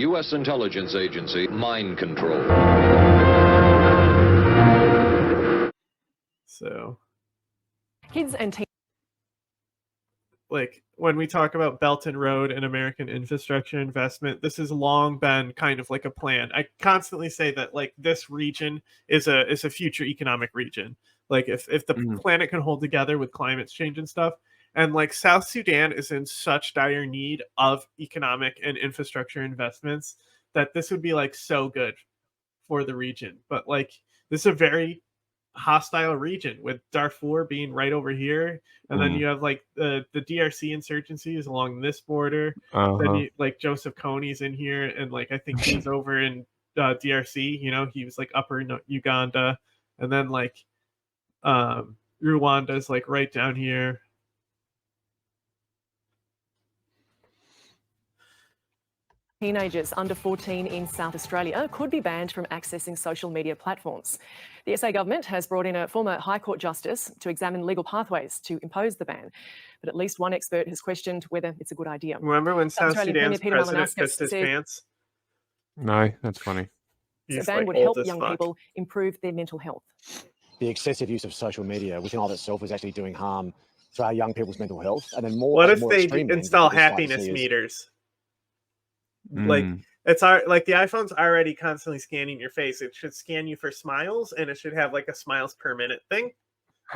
U.S. intelligence agency, mind control. So, kids and teens. Like, when we talk about Belt and Road and American infrastructure investment, this has long been kind of like a plan. I constantly say that, like, this region is a future economic region. Like, if the planet can hold together with climate change and stuff, and like South Sudan is in such dire need of economic and infrastructure investments that this would be like so good for the region. But like, this is a very hostile region with Darfur being right over here, and then you have like the DRC insurgency is along this border. Then you, like, Joseph Kony's in here, and like I think he's over in DRC. You know, he was like upper Uganda, and then like Rwanda's like right down here. Teenagers under 14 in South Australia could be banned from accessing social media platforms. The SA government has brought in a former High Court justice to examine legal pathways to impose the ban, but at least one expert has questioned whether it's a good idea. Remember when South Sudan's president pissed his pants? No, that's funny. The ban would help young people improve their mental health. The excessive use of social media within of itself is actually doing harm to our young people's mental health. And then more. What if they install happiness meters? Like, it's like the iPhone's already constantly scanning your face. It should scan you for smiles, and it should have like a smiles per minute thing.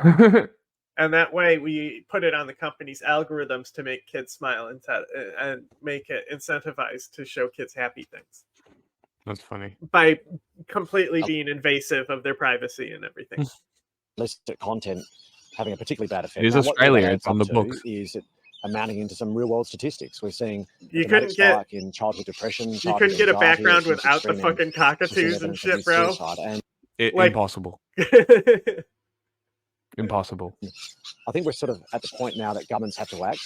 And that way we put it on the company's algorithms to make kids smile and make it incentivized to show kids happy things. That's funny. By completely being invasive of their privacy and everything. Illicit content having a particularly bad effect. It is Australia. It's on the books. Is it amounting into some real world statistics? We're seeing you couldn't get in childhood depression. You couldn't get a background without the fucking cockatoos and shit, bro. Impossible. Impossible. I think we're sort of at the point now that governments have to act.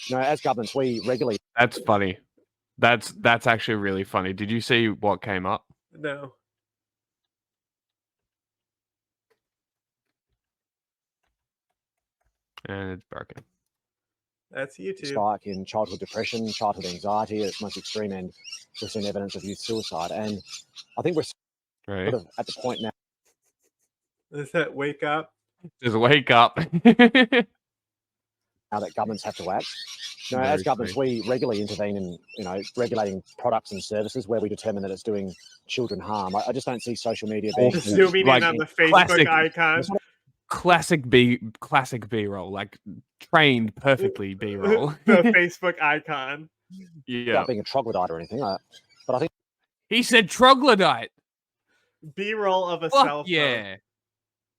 You know, as governments, we regularly. That's funny. That's actually really funny. Did you see what came up? No. And it's broken. That's YouTube. Spike in childhood depression, childhood anxiety at its most extreme end. We've seen evidence of youth suicide, and I think we're sort of at the point now. Is that wake up? Just wake up. Now that governments have to act. You know, as governments, we regularly intervene in, you know, regulating products and services where we determine that it's doing children harm. I just don't see social media being zooming in on the Facebook icon. Classic B-roll, like trained perfectly B-roll. The Facebook icon. Yeah. Without being a troglodyte or anything, but I think he said troglodyte. B-roll of a cell phone. Yeah.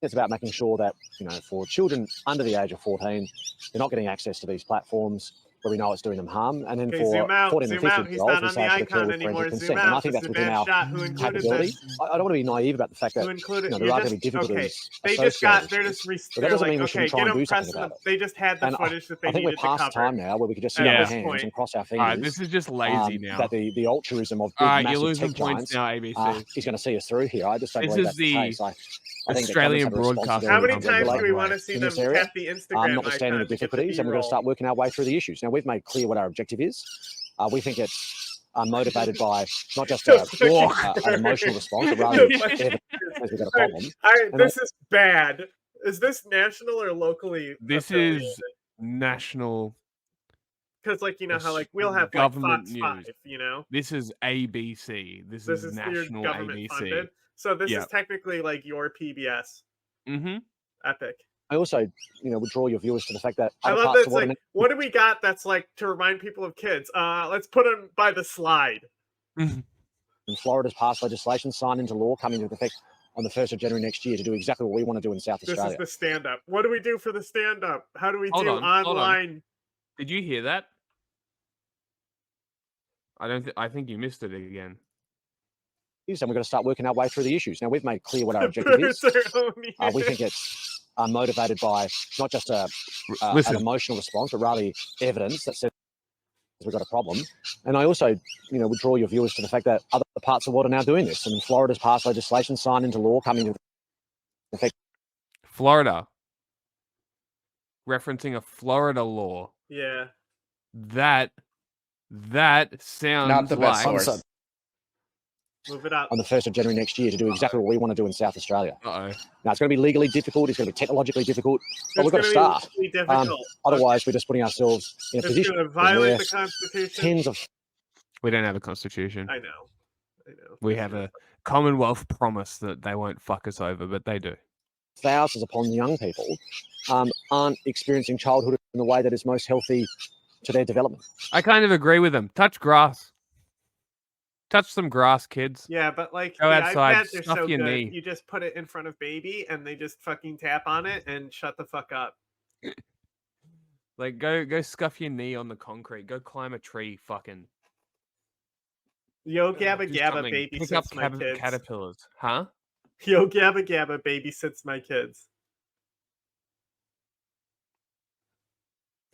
It's about making sure that, you know, for children under the age of 14, they're not getting access to these platforms where we know it's doing them harm. And then for 14 and 15-year-olds, we say it should occur with parental consent. And I think that's within our capability. I don't want to be naive about the fact that there are going to be difficulties. They're just but that doesn't mean we shouldn't try and do something about it. They just had the footage that they I think we're past time now where we could just sit on our hands and cross our fingers. This is just lazy now. That the altruism of big, massive tech giants now, ABC. is going to see us through here. I just don't believe that's the case. I think Australian broadcast. How many times do we want to see them tap the Instagram notwithstanding the difficulties, and we're going to start working our way through the issues. Now, we've made clear what our objective is. We think it's motivated by not just an emotional response, but rather we've got a problem. This is bad. Is this national or locally? This is national. Because, like, you know how, like, we'll have government like, news. 5, you know? This is ABC. This is national ABC. Funded. So this is technically like your PBS. Mm-hmm. Epic. I also, you know, would draw your viewers to the fact that I love that. It's like, what do we got that's like to remind people of kids? Let's put them by the slide. And Florida's passed legislation signed into law coming into effect on the 1st of January next year to do exactly what we want to do in South Australia. This is the stand-up. What do we do for the stand-up? How do we do online? Did you hear that? I think you missed it again. And we're going to start working our way through the issues. Now, we've made clear what our objective is. We think it's motivated by not just an emotional response, but rather evidence that says we've got a problem. And I also, you know, would draw your viewers to the fact that other parts of the world are now doing this. And Florida's passed legislation signed into law coming into effect. Florida. Referencing a Florida law. Yeah. That sounds not the best like source. Move it up. on the 1st of January next year to do exactly what we want to do in South Australia. Uh-oh. Now, it's going to be legally difficult. It's going to be technologically difficult. But we've got to It's start. gonna be difficult. Otherwise, we're just putting ourselves in a It's position going to where violate the Constitution. tens of We don't have a constitution. I know. We have a Commonwealth promise that they won't fuck us over, but they do. thousands upon young people aren't experiencing childhood in the way that is most healthy to their development. I kind of agree with them. Touch grass. Touch some grass, kids. Yeah, but like Go the outside, iPads are stuff so your good. knee. You just put it in front of baby and they just fucking tap on it and shut the fuck up. Like go scuff your knee on the concrete. Go climb a tree, fucking. Yo Gabba Do Gabba something. Pick up babysits my kids. caterpillars, huh? Yo Gabba Gabba babysits my kids.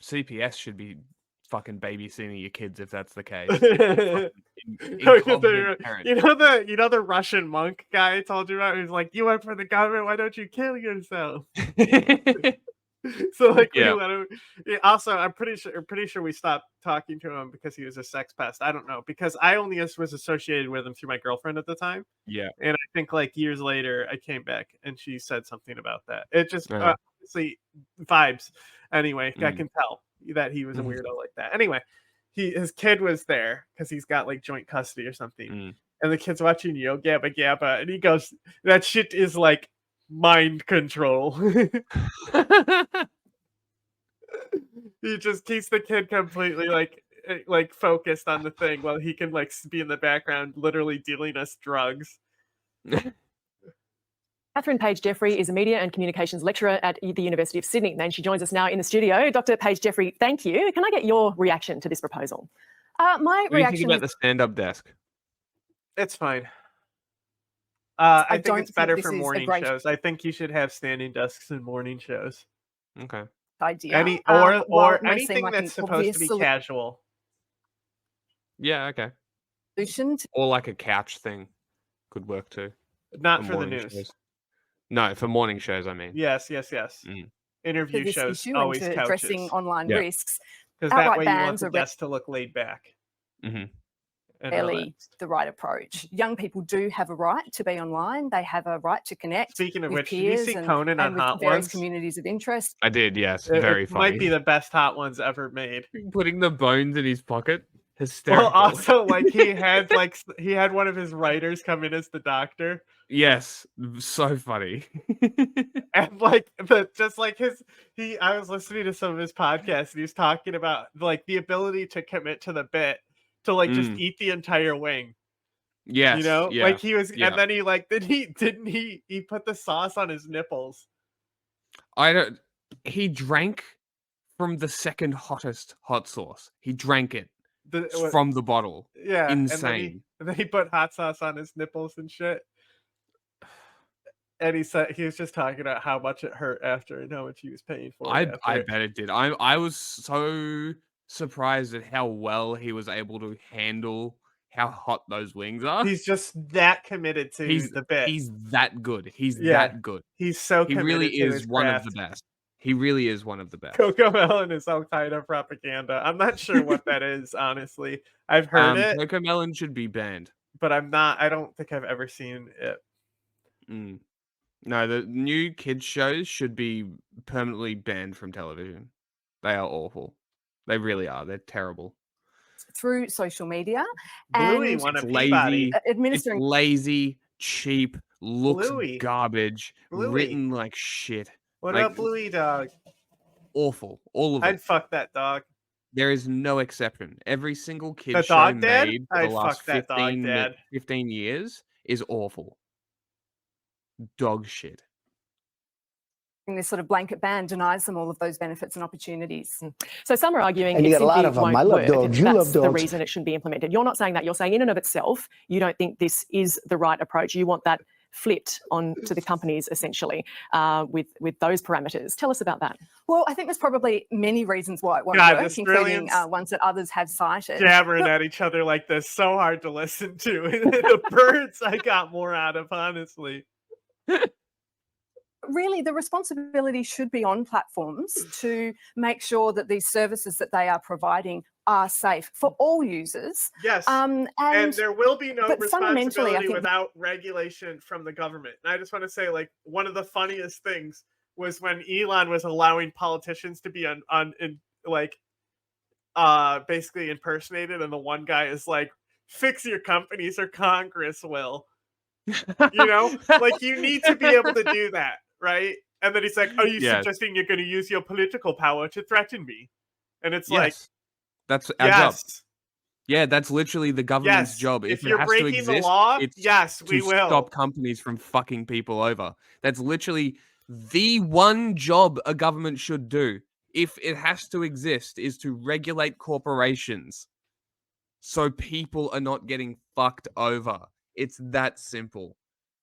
CPS should be fucking babysitting your kids if that's the case. You know the Russian monk guy I told you about who's like, you work for the government, why don't you kill yourself? So like, Yeah. we let him. Yeah, also, I'm pretty sure we stopped talking to him because he was a sex pest. I don't know, because I only was associated with him through my girlfriend at the time. Yeah. And I think like years later, I came back and she said something about that. It just Uh-huh. obviously vibes. Anyway, I Mm. can tell that he was a weirdo like that. Anyway, his kid was there because he's got like joint custody or something, and the kid's watching Yo Gabba Gabba, and he goes, "That shit is like mind control." He just keeps the kid completely like focused on the thing while he can like be in the background literally dealing us drugs. Catherine Page-Jeffrey is a media and communications lecturer at the University of Sydney, and she joins us now in the studio. Dr. Page-Jeffrey, thank you. Can I get your reaction to this proposal? What do you think about the stand-up desk? It's fine. I think don't it's better think for this is a morning great shows. I think you should have standing desks in morning shows. Okay. idea. Or While it may anything seem like an that's supposed to be obvious casual. Yeah, okay. solution to Or like a couch thing could work too. Not for the morning news. shows. No, for morning shows, I mean. Yes. Mm. Interview this shows issue always and to couches. addressing online Yeah. risks, Because that outright way you want bans the are guest to look laid back. Mm-hmm. And fairly relaxed. the right approach. Young people do have a right to be online. They have a right to connect. Speaking of with which, did you peers see and, Conan on and with Hot various Ones? communities of interest. I did, yes. It Very funny. might be the best Hot Ones ever made. Putting the bones in his pocket. Hysterical. Well, also, like he had one of his writers come in as the doctor, Yes, so funny. and I was listening to some of his podcasts, and he was talking about like the ability to commit to the bit to like just eat the entire wing. Yes, You know, yeah, like he was, yeah. and then he put the sauce on his nipples. He drank from the second hottest hot sauce. He drank it from the bottle. Yeah, Insane. And then he put hot sauce on his nipples and shit. And he said he was just talking about how much it hurt after and how much he was paying for it. I bet it did. I was so surprised at how well he was able to handle how hot those wings are. He's just that committed to the bit. He's that good. He's Yeah, that good. He's so He committed really to is his one of craft. the best. He really is one of the best. Coco Melon is al-Qaeda propaganda. I'm not sure what that is, honestly. I've heard it, Coco Melon should be banned. but I don't think I've ever seen it. No, the new kids shows should be permanently banned from television. They are awful. They really are. They're terrible. Through social media Bluey and won a It's Peabody. lazy. It's administering lazy, cheap, looks Bluey. garbage, Bluey. written like shit. What Like, about Bluey dog? Awful. All of I'd it. fuck that dog. There is no exception. Every single kid The show dog dad? made for I'd the last fuck that dog 15, dad. 15 years is awful. Dog shit. this sort of blanket ban denies them all of those benefits and opportunities. So some are arguing And it you got a lot simply of 'em. won't I love work. dogs. You That's love the dogs. reason it shouldn't be implemented. You're not saying that. You're saying in and of itself, you don't think this is the right approach. You want that flipped on to the companies essentially with those parameters. Tell us about that. Well, I think there's probably many reasons why it won't God, work, this including brilliance. ones that others have cited. Jabbering at each other like this, so hard to listen to. The birds I got more out of, honestly. Really, the responsibility should be on platforms to make sure that these services that they are providing are safe for all users. Yes. And there will be no but fundamentally, I responsibility think without regulation from the government. And I just want to say, like, one of the funniest things was when Elon was allowing politicians to be basically impersonated, and the one guy is like, "Fix your companies or Congress will." You know, like, you need to be able to do that, right? And then he's like, "Are you Yes. suggesting you're going to use your political power to threaten me?" And it's like, Yes. That's adds up. yes, Yeah, that's literally the government's yes. job. If If it you're has to breaking the exist, law, it's yes, we to will. stop companies from fucking people over. That's literally the one job a government should do, if it has to exist, is to regulate corporations so people are not getting fucked over. It's that simple.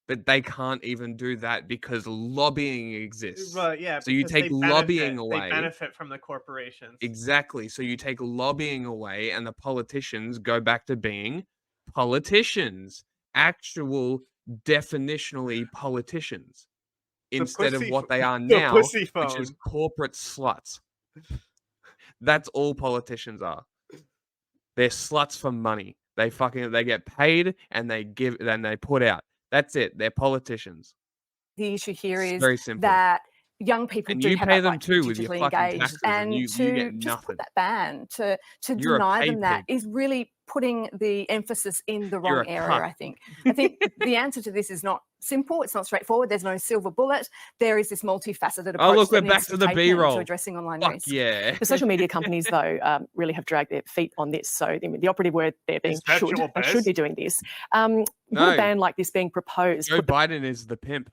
But they can't even do that because lobbying exists. But yeah, So you because take lobbying they away. benefit from the corporations. Exactly. So you take lobbying away, and the politicians go back to being politicians, actual definitionally politicians, instead of what they are the now, pussy which is phone. corporate sluts. That's all politicians are. They're sluts for money. They get paid and they put out. That's it. They're politicians. the issue here It's is very simple. that young people And do you have pay that them right to be too with your digitally fucking engaged, taxes, and and you to get just nothing. put that ban, to You're a deny pay them that pig. is really putting the emphasis in the You're wrong a area. cunt. I think the answer to this is not simple. It's not straightforward. There's no silver bullet. There is this multifaceted approach Oh, look, we're that back needs to to the be taken B-roll. to addressing online Fuck risk. yeah. The social media companies, though, really have dragged their feet on this. So the operative word there being Is virtual should and biz? should be doing this. Would No. a ban like this being proposed Joe put the Biden is the pimp.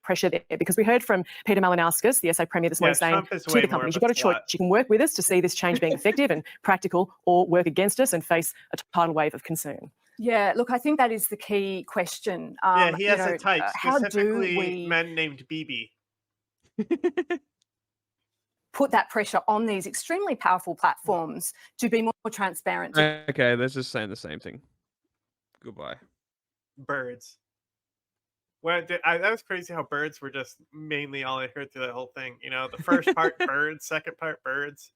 pressure there? Because we heard from Peter Malinauskas, the SA Premier, this morning saying Trump is to way the more companies, of you've a got a choice. slut. You can work with us to see this change being effective and practical, or work against us and face a tidal wave of concern. Yeah, look, I think that is the key question. Yeah, he has a type, how do specifically we men named BB. put that pressure on these extremely powerful platforms to be more transparent? Okay, that's just saying the same thing. Goodbye. Birds. That was crazy how birds were just mainly all I heard through the whole thing. You know, the first part birds, second part birds.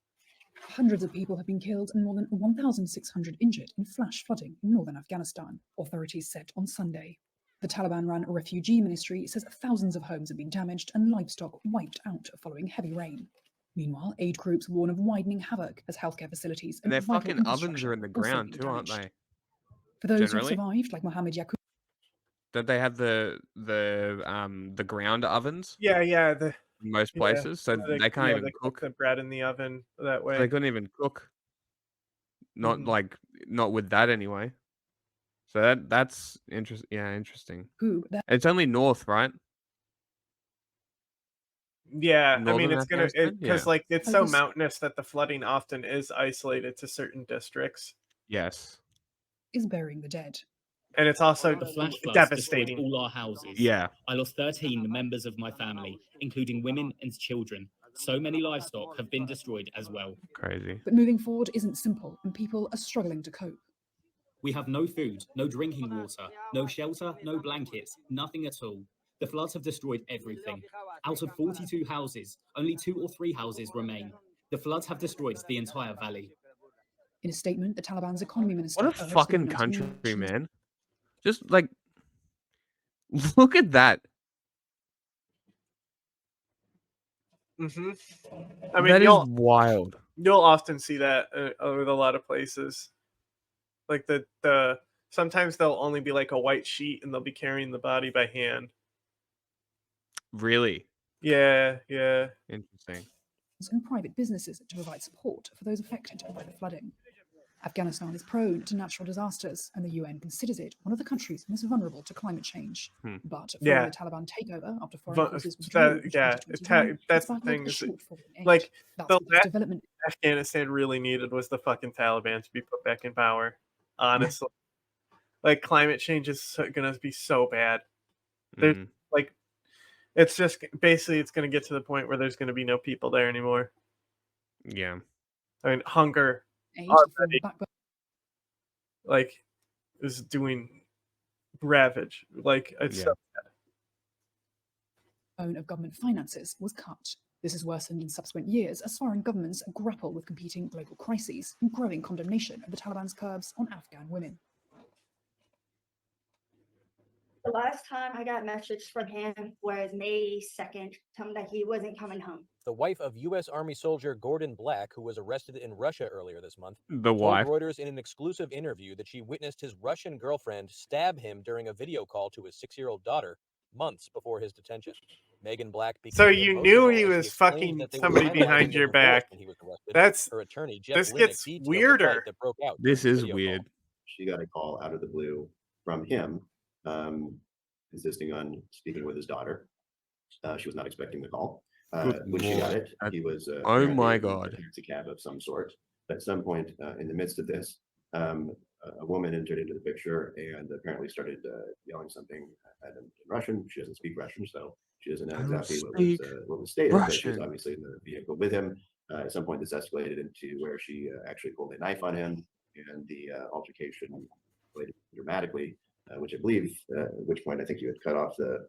Hundreds of people have been killed and more than 1,600 injured in flash flooding in northern Afghanistan, authorities said on Sunday. The Taliban-run refugee ministry says thousands of homes have been damaged and livestock wiped out following heavy rain. Meanwhile, aid groups warn of widening havoc as healthcare facilities And their vital fucking ovens infrastructure are in the also ground being too, aren't damaged. they? For those who Generally? survived, like Mohammed Yaqub, Don't they have the ground ovens Yeah, in most places? So they can't even cook. the bread in the oven that way. They couldn't even cook. Not Mhm. not with that anyway. So that's interesting. Yeah, interesting. that It's only north, right? Yeah, I mean, Northern it's gonna Afghanistan? because Yeah. like it's so Focus- mountainous that the flooding often is isolated to certain districts, Yes. is burying the dead. and it's also The flash floods destroyed devastating. all our houses. Yeah. I lost 13 members of my family, including women and children. So many livestock have been destroyed as well. Crazy. But moving forward isn't simple, and people are struggling to cope. We have no food, no drinking water, no shelter, no blankets, nothing at all. The floods have destroyed everything. Out of 42 houses, only 2 or 3 houses remain. The floods have destroyed the entire valley. In a statement, the Taliban's economy minister What a urged fucking the country, United Nations man. Just like look at that. Hmm I mean, That is you'll wild. often see that with a lot of places. Like the sometimes they'll only be like a white sheet, and they'll be carrying the body by hand. Really Yeah. interesting. and private businesses to provide support for those affected by the flooding. Afghanistan is prone to natural disasters, and the UN considers it one of the countries most vulnerable to climate change. But following Yeah. the Taliban takeover after foreign But forces withdrew in yeah, 2021, that's it's the battled thing. a Is shortfall in aid. like That's the because development Afghanistan really needed was the fucking Taliban to be put back in power. Honestly, like climate change is gonna be so bad. There's Mm. like, it's just basically it's gonna get to the point where there's gonna be no people there anymore. Yeah. I mean, hunger aid already, from the backbone like, is doing ravage. Like, it's Yeah. so backbone of government finances was cut. This has worsened in subsequent years as foreign governments grapple with competing global crises and growing condemnation of the Taliban's curbs on Afghan women. The last time I got a message from him was May 2nd, telling me that he wasn't coming home. The wife of U.S. Army soldier Gordon Black, who was arrested in Russia earlier this month, The wife. told Reuters in an exclusive interview that she witnessed his Russian girlfriend stab him during a video call to his 6-year-old daughter months before his detention. Megan Black became So you knew he emotional as was she explained fucking that they were somebody finalizing behind the your divorce back. when he was arrested. That's Her attorney, Jeff this Linick, gets detailed the weirder. fight that broke out This during the is video weird. call. She got a call out of the blue from him, insisting on speaking with his daughter. She was not expecting the call. When she got it, he was Oh my apparently in God. a taxi cab of some sort. But at some point in the midst of this, a woman entered into the picture and apparently started yelling something at him in Russian. She doesn't speak Russian, so she doesn't know exactly what was stated, but she was Russian. obviously in the vehicle with him. At some point, this escalated into where she actually pulled a knife on him, and the altercation escalated dramatically, which I believe, at which point I think you had cut off the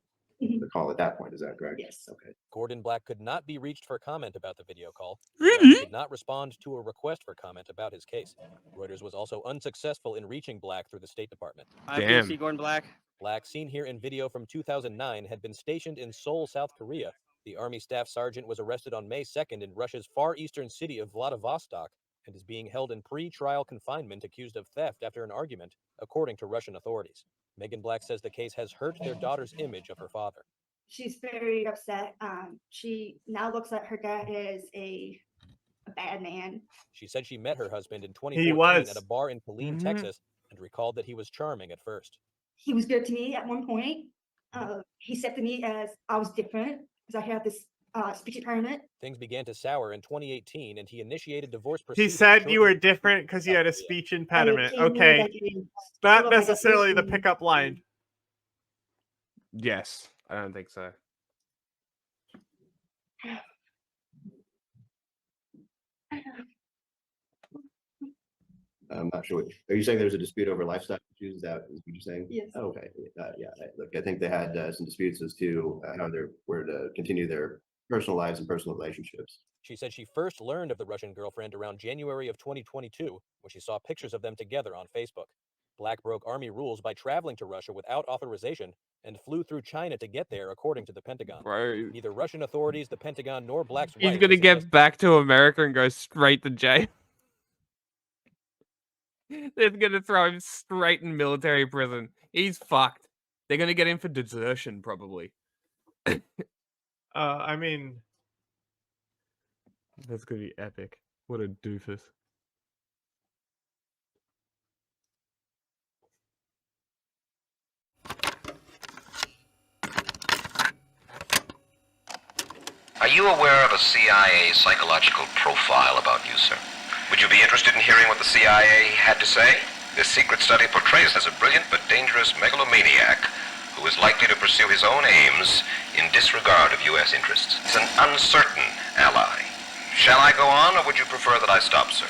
call at that point. Is that correct? Yes. Okay. Gordon Black could not be reached for comment about the video call. Really? He did not respond to a request for comment about his case. Reuters was also unsuccessful in reaching Black through the State Department. Damn. PhD Gordon Black. Black, seen here in video from 2009, had been stationed in Seoul, South Korea. The Army Staff Sergeant was arrested on May 2nd in Russia's far eastern city of Vladivostok and is being held in pre-trial confinement accused of theft after an argument, according to Russian authorities. Megan Black says the case has hurt their daughter's image of her father. She's very upset. She now looks at her dad as a bad man. She said she met her husband in He 2014 was. at a bar in Killeen, Texas, and recalled that he was charming at first. He was good to me at one point. He said to me as I was different because I had this speech impairment. Things began to sour in 2018, and he initiated divorce He proceedings. said you were shortly- different because you had a speech impediment. he knew Okay, that he was not sort of like a necessarily the person. pickup line. Yes, I don't think so. I'm not sure. Are you saying there's a dispute over lifestyle issues? Is that what you're saying? Yes. Oh, okay. Yeah. Look, I think they had some disputes as to how they were to continue their personal lives and personal relationships. She said she first learned of the Russian girlfriend around January of 2022, when she saw pictures of them together on Facebook. Black broke Army rules by traveling to Russia without authorization and flew through China to get there, according to the Pentagon. Bro. Neither Russian authorities, the Pentagon, nor Black's He's wife gonna has get suggested- back to America and go straight to jail. They're gonna throw him straight in military prison. He's fucked. They're gonna get him for desertion, probably. I mean, That's gonna be epic. What a doofus. Are you aware of a CIA psychological profile about you, sir? Would you be interested in hearing what the CIA had to say? This secret study portrays as a brilliant but dangerous megalomaniac who is likely to pursue his own aims in disregard of U.S. interests. He's an uncertain ally. Shall I go on, or would you prefer that I stop, sir?